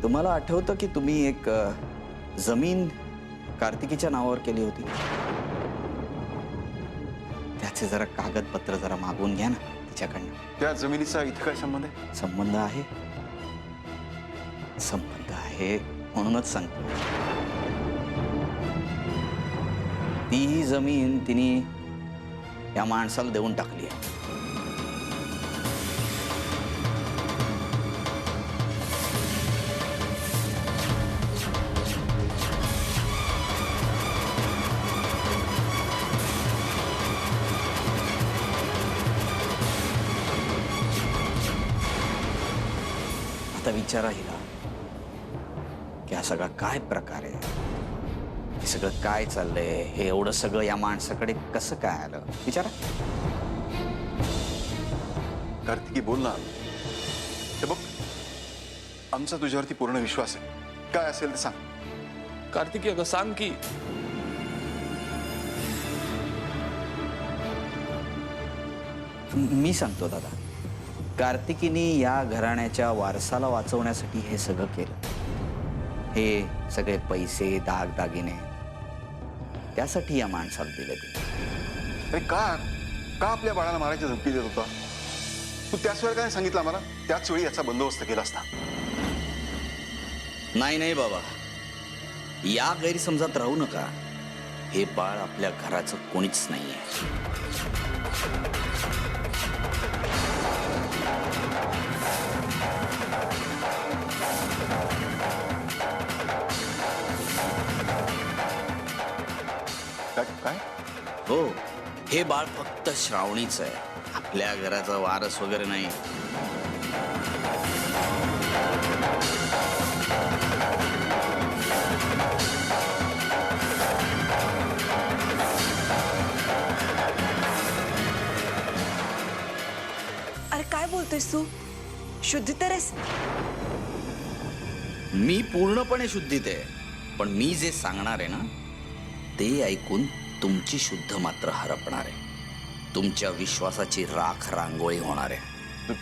तुम्हाला आठवतं की तुम्ही एक जमीन कार्तिकीच्या नावावर केली होती? त्याचे जरा कागदपत्र जरा मागवून घ्या ना तिच्याकडनं. त्या जमिनीचा इथे काय संबंध आहे? संबंध आहे, संबंध आहे म्हणूनच सांगतो. ती जमीन तिने या माणसाला देऊन टाकली आहे. आता विचारा हिला की हा सगळा काय प्रकार आहे, हे सगळं काय चाललंय, हे एवढं सगळं या माणसाकडे कसं काय आलं? विचारा. कार्तिकी बोल ना. हे बघ, आमचा तुझ्यावरती पूर्ण विश्वास आहे. काय असेल ते सांग. कार्तिकी अगं सांग की. मी सांगतो दादा. कार्तिकीनी या घराण्याच्या वारसाला वाचवण्यासाठी हे सगळं केलं. हे सगळे पैसे दागदागिने त्यासाठी या माणसाला दिले ते. अरे का का आपल्या बाळाला मारायची धमकी देत होता? तू त्याच वेळेला काय सांगितलं आम्हाला? त्याच वेळी याचा बंदोबस्त केला असता. नाही नाही बाबा, या गैरसमजात राहू नका. हे बाळ आपल्या घराचं कोणीच नाहीये. काय? हो, हे बाळ फक्त श्रावणीच आहे. आपल्या घराचा वारस वगैरे नाही. अरे काय बोलतोयस तू? शुद्धी तर आहेस? मी पूर्णपणे शुद्धीत आहे, पण मी जे सांगणार आहे ना ते ऐकून तुमची शुद्ध मात्र हरपणार आहे. तुमच्या विश्वासाची राख रांगोळी होणार आहे.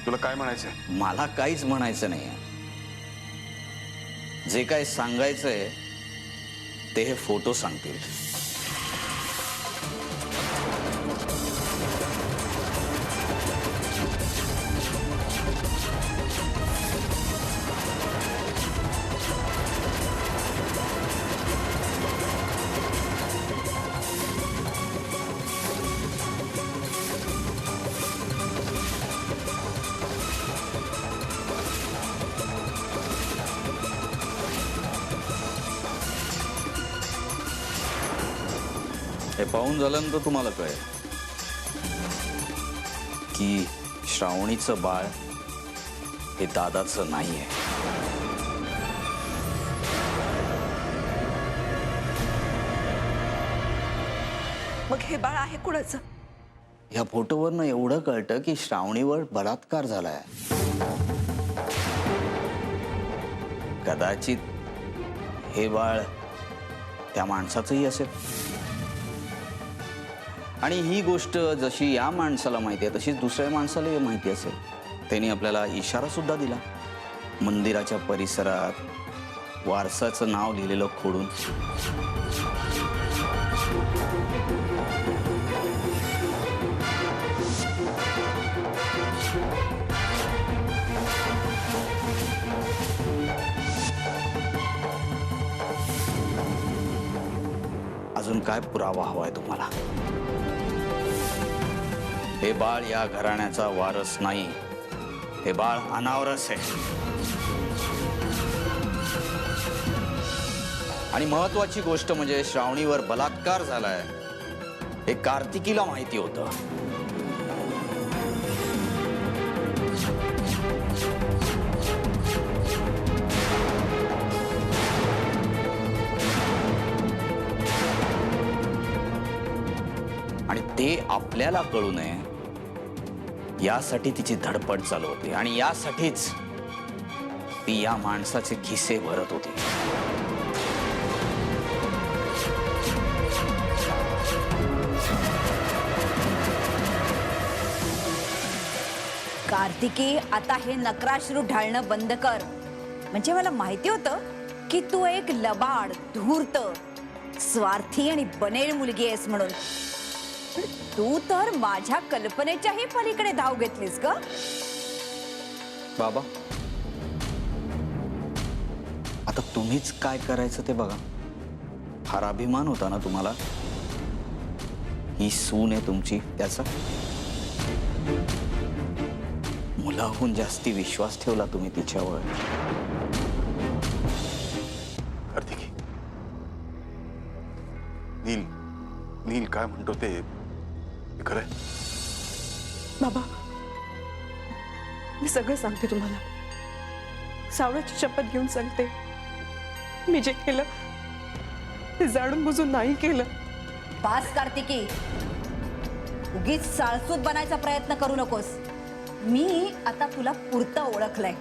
तुला काय म्हणायचंय? मला काहीच म्हणायचं नाही. जे काय सांगायचंय ते हे फोटो सांगतील. हे पाहून झाल्यानंतर तुम्हाला कळेल की श्रावणीचं बाळ हे दादाचं नाहीये. मग हे बाळ आहे कुणाचं? या फोटोवरनं एवढं कळतं की श्रावणीवर बलात्कार झालाय. कदाचित हे बाळ त्या माणसाचंही असेल. आणि ही गोष्ट जशी या माणसाला माहिती आहे तशीच दुसऱ्या माणसालाही माहिती असेल. त्यांनी आपल्याला इशारा सुद्धा दिला. मंदिराच्या परिसरात वारसाचं नाव लिहिलेलं खोडून. अजून काय पुरावा हवाय तुम्हाला? हे बाळ या घराण्याचा वारस नाही. हे बाळ अनावरस आहे. आणि महत्वाची गोष्ट म्हणजे श्रावणीवर बलात्कार झालाय हे कार्तिकीला माहिती होतं. आणि ते आपल्याला कळू नये यासाठी तिची धडपड चालू होती. आणि यासाठीच ती या माणसाचे खिसे भरत होती. कार्तिकी, आता हे नक्राश्रू ढाळणं बंद कर. म्हणजे मला माहिती होतं की तू एक लबाड, धूर्त, स्वार्थी आणि बनेल मुलगी आहेस म्हणून. पण तू तर माझ्या कल्पनेच्याही पलीकडे धाव घेतलीस ग. बाबा, आता तुम्हीच काय करायचं ते बघा. फार अभिमान होता ना तुम्हाला, ही सून आहे तुमची त्याचा. मुलाहून जास्ती विश्वास ठेवला तुम्ही तिच्यावर. कार्तिकी, नील नील काय म्हणतो ते खरंय. बाबा, मी सगळं सांगते तुम्हाला. सावळ्याची शपथ घेऊन सांगते, मी जे केलं ते जाणून बुजून नाही केलं. बास कार्तिकी, उगीच साळसूत बनायचा प्रयत्न करू नकोस. मी आता तुला पुरतं ओळखलंय.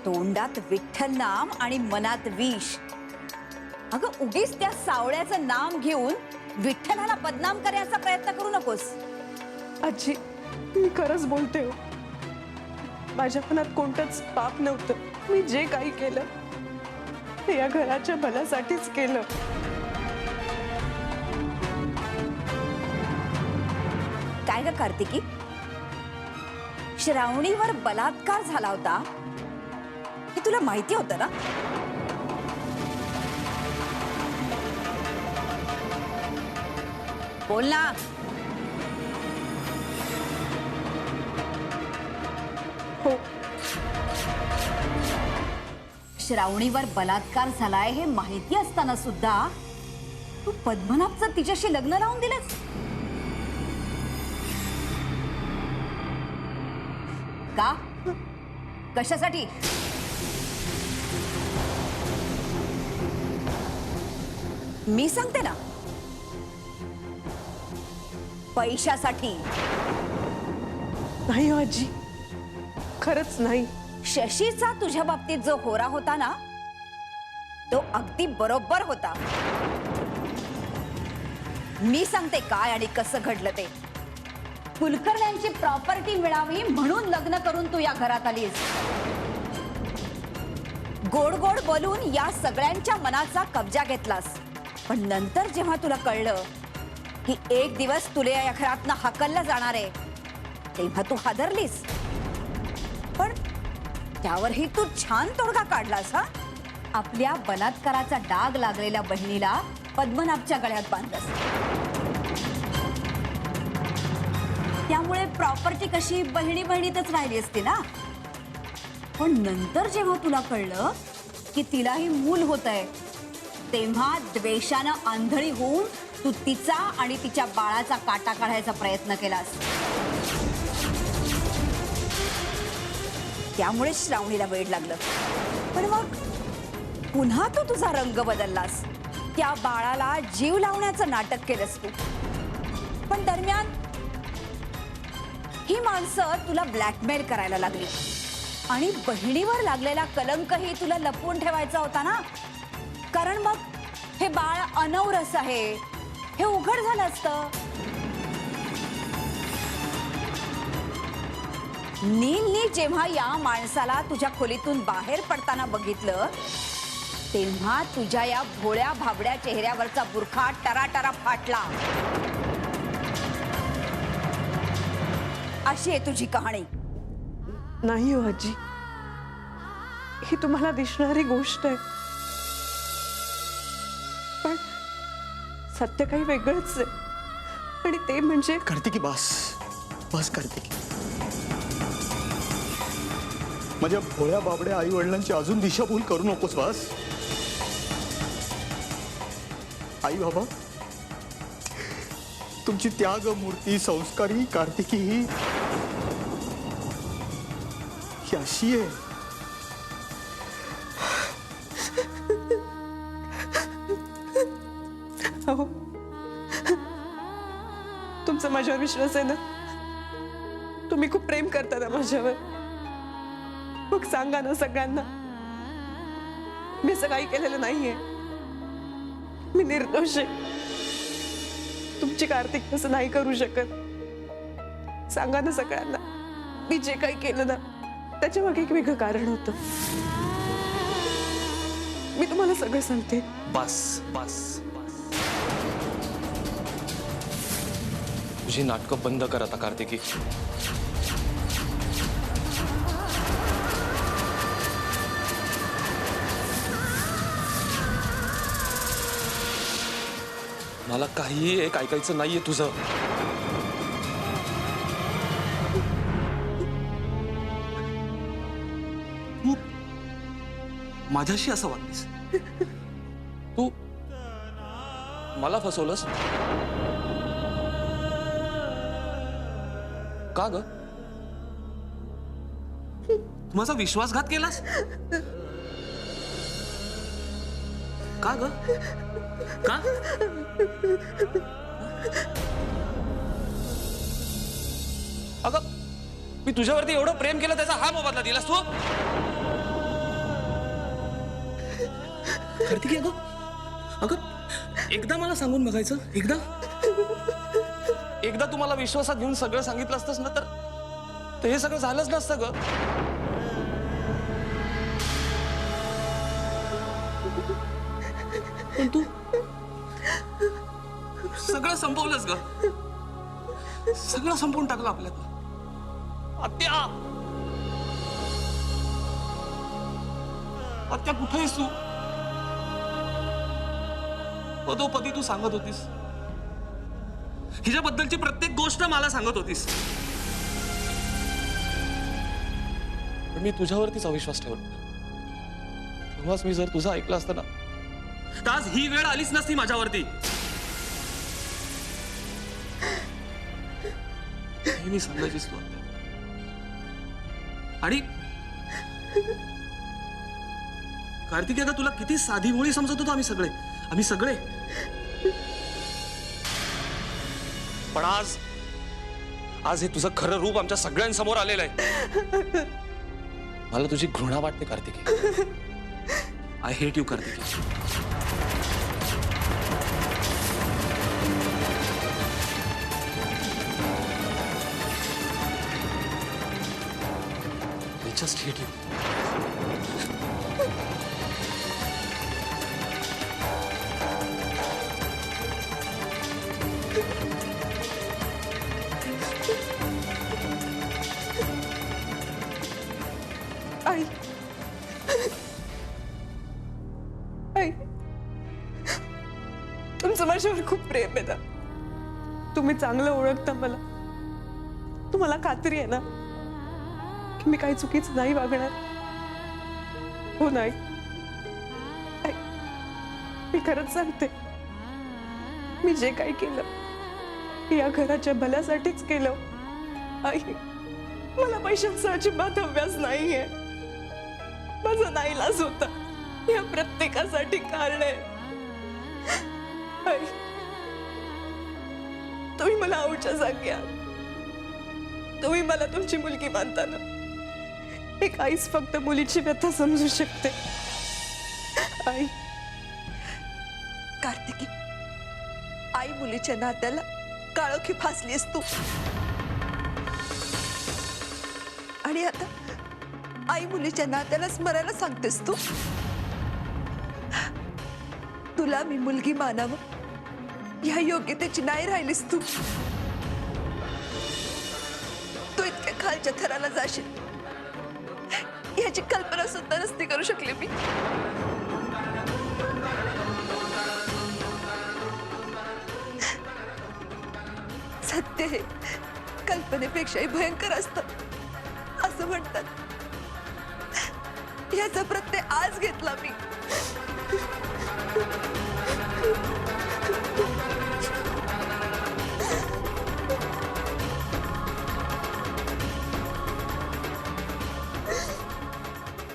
तोंडात विठ्ठल नाम आणि मनात विष. अगं उगीच त्या सावळ्याचं नाम घेऊन विठ्ठलाला बदनाम करण्याचा प्रयत्न करू नकोस. आजी, मी खरंच बोलते हो. माझ्या मनात कोणतंच पाप नव्हतं. मी जे काही केलं ते या घराच्या भल्यासाठीच केलं. काय ग कार्तिकी, श्रावणीवर बलात्कार झाला होता हे तुला माहिती होतं ना? बोल ना. हो, श्रावणीवर बलात्कार झालाय हे माहिती असताना सुद्धा तू पद्मनाभचं तिच्याशी लग्न लावून दिलंस. का? कशासाठी? मी सांगते ना, पैशासाठी. नाही हो आजी, खरंच नाही. शशीचा तुझ्या बाबतीत जो होरा होता ना, तो अगदी बरोबर होता. मी सांगते काय आणि कसं घडलं ते. कुलकर्ण्यांची प्रॉपर्टी मिळावी म्हणून लग्न करून तू या घरात आलीस. गोड गोड बोलून या सगळ्यांच्या मनाचा कब्जा घेतलास. पण नंतर जेव्हा तुला कळलं की एक दिवस तुला या घरातनं हाकललं जाणार आहे, तेव्हा तू हादरलीस. पण त्यावरही तू छान तोडगा काढलास. हा, आपल्या बलात्काराचा डाग लागलेल्या बहिणीला पद्मनाभच्या गळ्यात बांधलंस. त्यामुळे प्रॉपर्टी कशी बहिणी बहिणीतच राहिली असते ना. पण नंतर जेव्हा तुला कळलं की तिलाही मूल होतंय, तेव्हा द्वेषानं आंधळी होऊन तू तिचा आणि तिच्या बाळाचा काटा काढायचा प्रयत्न केलास. त्यामुळे श्रावणीला वेड लागलं. पण मग पुन्हा तू तुझा रंग बदललास. त्या बाळाला जीव लावण्याचं नाटक केलंस तू. पण दरम्यान ही माणसं तुला ब्लॅकमेल करायला लागली आणि बहिणीवर लागलेला कलंकही तुला लपवून ठेवायचा होता ना. कारण मग हे बाळ अनौरस आहे हे उघड झालं असतं. नीलनी जेव्हा या माणसाला तुझ्या खोलीतून बाहेर पडताना बघितलं, तेव्हा तुझ्या या भोळ्या भाबड्या चेहऱ्यावरचा बुरखा टराटरा फाटला. अशी आहे तुझी कहाणी. नाही हो आजी, ही तुम्हाला दिसणारी गोष्ट आहे, पण सत्य काही वेगळंच आहे. आणि ते म्हणजे कार्तिकी, बस बस कार्तिकी. माझ्या भोळ्या बाबड्या आई वडिलांची अजून दिशाभूल करू नकोस. बस. आई बाबा, तुमची त्याग मूर्ती संस्कारी कार्तिकी ही अशी आहे. हो, तुमचा माझ्यावर विश्वास आहे ना. तुम्ही खूप प्रेम करता ना माझ्यावर. मग सांगा ना सगळ्यांना, मी असं काही केलेलं नाहीये. मी निर्दोष आहे. तुमची कार्तिक असं नाही करू शकत. सांगा ना सगळ्यांना, मी जे काही केलं ना त्याच्या मागे एक वेगळं कारण होतं. मी तुम्हाला सगळं सांगते. बस बस तुझी नाटकं बंद कर आता कार्तिकी. मला काहीही एक ऐकायचं नाहीये तुझं. तू माझ्याशी असं वागलीस. तू मला फसवलंस का ग? तू माझा विश्वासघात केलास का ग? का? अगं मी तुझ्यावरती एवढं प्रेम केलं त्याचा हा मोबदला दिलास तू? कार्तिकी अगं अगं एकदा मला सांगून बघायचं. एकदा तुम्हाला विश्वासात घेऊन सगळं सांगितलं असतंस ना तर हे सगळं झालंच नसतं ग. पण तू सगळं संपवलंस ग. सगळं संपवून टाकलं आपल्यातलं. आत्या आत्या कुठे आहेस तू? पदोपदी तू सांगत होतीस, हिच्याबद्दलची प्रत्येक गोष्ट मला सांगत होतीस, पण मी तुझ्यावरतीच अविश्वास ठेवला. तेव्हाच मी जर तुझं ऐकलं असतं ना तर आज ही वेळ आलीच नसती माझ्यावरती. हे मी सांगायचीच तू आत्या. आणि कार्तिकी अगं तुला किती साधी भोळी समजत होतो आम्ही सगळे. पण आज हे तुझं खरं रूप आमच्या सगळ्यांसमोर आलेलं आहे. मला तुझी घृणा वाटते Kartiki. I hate you Kartiki. I just hate you. आई आई तुमचं माझ्यावर खूप प्रेम आहे ना. तुम्ही चांगलं ओळखता मला. तुम्हाला खात्री आहे ना की मी काही चुकीचं नाही वागणार. हो नाही आई, मी खरंच सांगते, मी जे काही केलं या घराच्या भल्यासाठीच केलं. आई मला पैशांचा अजिबात अभ्यास नाहीये. माझा नाईलाज होता. या प्रत्येकासाठी कारण आहे. आई तुम्ही मला आऊच्या जाग्या. तुम्ही मला तुमची मुलगी मानताना एक आईच फक्त मुलीची व्यथा समजू शकते. आई कार्तिकी, आई मुलीच्या नात्याला काळोखी फासलीस तू. आणि आता आई मुलीच्या नात्याला स्मरायला सांगतेस तू. तुला मी मुलगी मानावं या योग्यतेची नाही राहिलीस तू. तू इतक्या खालच्या थराला जाशील याची कल्पना सुद्धा नसती करू शकले मी. सत्य हे कल्पनेपेक्षाही भयंकर असतं असं म्हणतात. याचा प्रत्यय आज घेतला मी.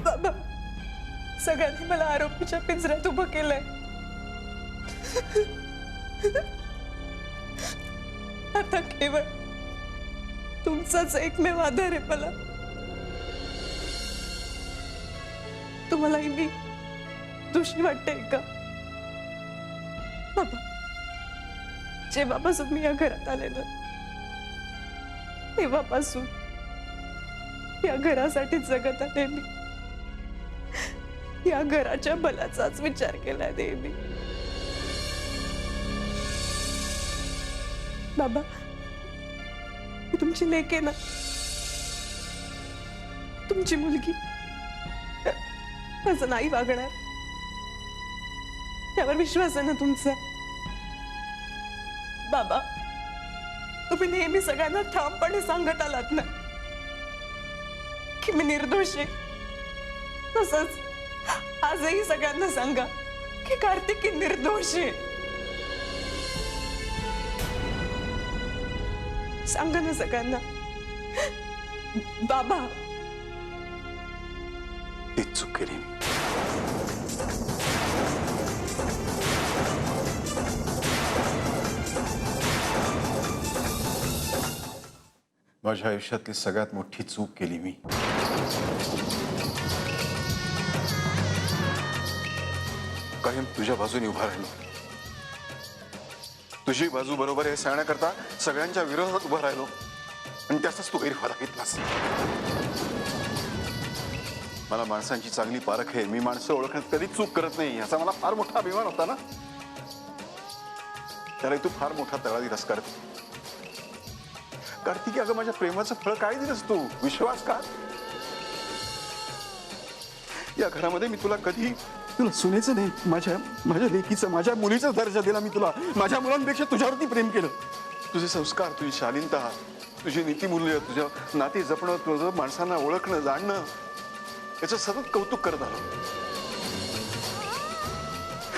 बाबा सगळ्यांनी मला आरोपीच्या पिंजऱ्यात उभं केलंय. आता केवळ तुमचाच एकमेव आधार आहे मला. तुम्हालाही मी दोषी वाटते का बाबा? जेव्हापासून मी या घरात आले ना तेव्हापासून या घरासाठी जगत आले मी. या घराच्या भल्याचाच विचार केलाय नेहमी. बाबा, मी तुमची लेक आहे ना, तुमची मुलगी असं नाही वागणार, त्यावर विश्वास आहे ना तुमचा? बाबा, तुम्ही नेहमी सगळ्यांना ठामपणे सांगत आलात ना की मी निर्दोष आहे. तसंच आजही सगळ्यांना सांगा की कार्तिकी निर्दोष आहे. सांगा ना सगळ्यांना. बाबा, तीच चूक केली मी. माझ्या आयुष्यातली सगळ्यात मोठी चूक केली मी. कायम तुझ्या बाजूने उभा राहिलो. तुझी बाजू बरोबर आहे सांगण्याकरता सगळ्यांच्या विरोधात उभा राहिलो आणि त्याचाच तू गैरफायदा घेतलास. मला माणसांची चांगली पारख आहे. मी माणसं ओळखण्यात कधीच चूक करत नाही याचा मला फार मोठा अभिमान होता ना. त्याला तू फार मोठा तळा दिलास कार्तिकी. अगं माझ्या प्रेमाचं फळ काय दिलंस तू? विश्वास का? या घरामध्ये मी तुला कधी सुनेचं नाही, माझ्या लेकीचं, माझ्या मुलीचा दर्जा दिला मी तुला. माझ्या मुलांपेक्षा तुझ्यावरती प्रेम केलं. तुझे संस्कार, तुझी शालीनता, तुझी नीतिमूल्य, तुझं नाती जपणं, तुझं माणसांना ओळखणं, जाणणं, याचं सतत कौतुक करत आलो.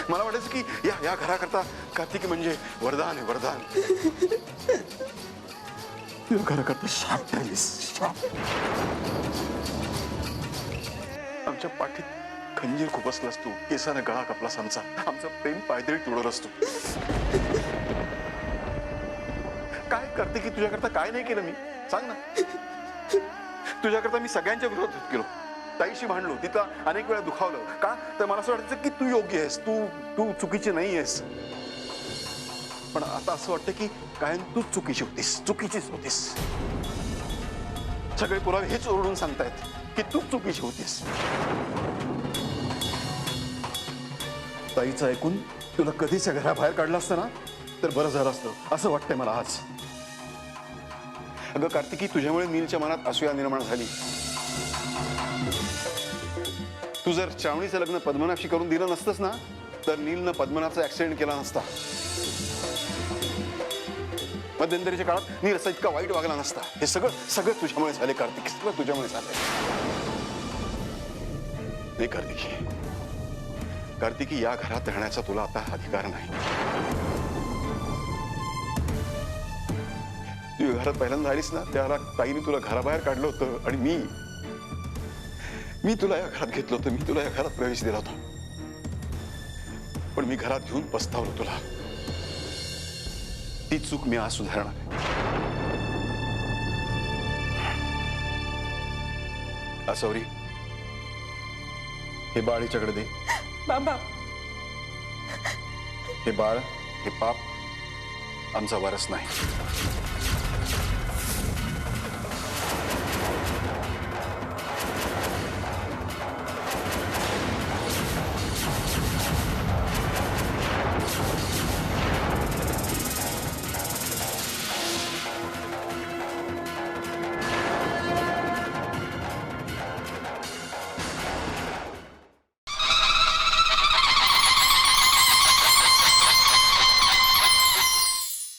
मला वाटायचं की या घराकरता कार्तिकी म्हणजे वरदान आहे, वरदान. या घराकरता शाप राहिलीस, शाप. आमच्या पाठीत खंजीर खुपसलास तू, केसाने गळा कापलास आमचा. आमचं प्रेम पायदळी तोडलास तू. काय करते की तुझ्याकरता काय नाही केलं मी? सांग ना. तुझ्याकरता मी सगळ्यांच्या विरोधात गेलो, ताईशी भांडलो, तिथं अनेक वेळा दुखावलं. का? तर मला असं वाटायचं की तू योग्य आहेस, तू चुकीची नाही आहेस. पण आता असं वाटतं की कायम तूच चुकीची होतीस. सगळे पुरावे हेच ओरडून सांगतायत की तू चुकीची होतीस. ताईचं ऐकून तुला कधीच घराबाहेर काढलं असतं ना तर बरं झालं असतं असं वाटतंय मला आज. अगं कार्तिकी, तुझ्यामुळे नीलच्या मनात असूया निर्माण झाली. तू जर श्रावणीचं लग्न पद्मनाभशी करून दिलं नसतंस ना तर नीलनं पद्मनाभचा ऍक्सिडेंट केला नसता. मध्यंतरीच्या काळात नील असा इतका वाईट वागला नसता. हे सगळं तुझ्यामुळे झाले कार्तिकी, सगळं तुझ्यामुळे झालंय. नाही कार्तिकी, या घरात राहण्याचा तुला आता अधिकार नाही. तू घरात पहिल्यांदा आलीस ना त्याला ताईने तुला घराबाहेर काढलं होतं आणि मी तुला या घरात घेतलं होतं. मी तुला या घरात प्रवेश दिला होता. पण मी घरात घेऊन पस्तावलो तुला. ती चूक मी आज सुधारणार आहे. असौरी, हे बाळ हिच्याकडे दे. बाबा, हे बाळ, हे पाप आमचा वारस नाही.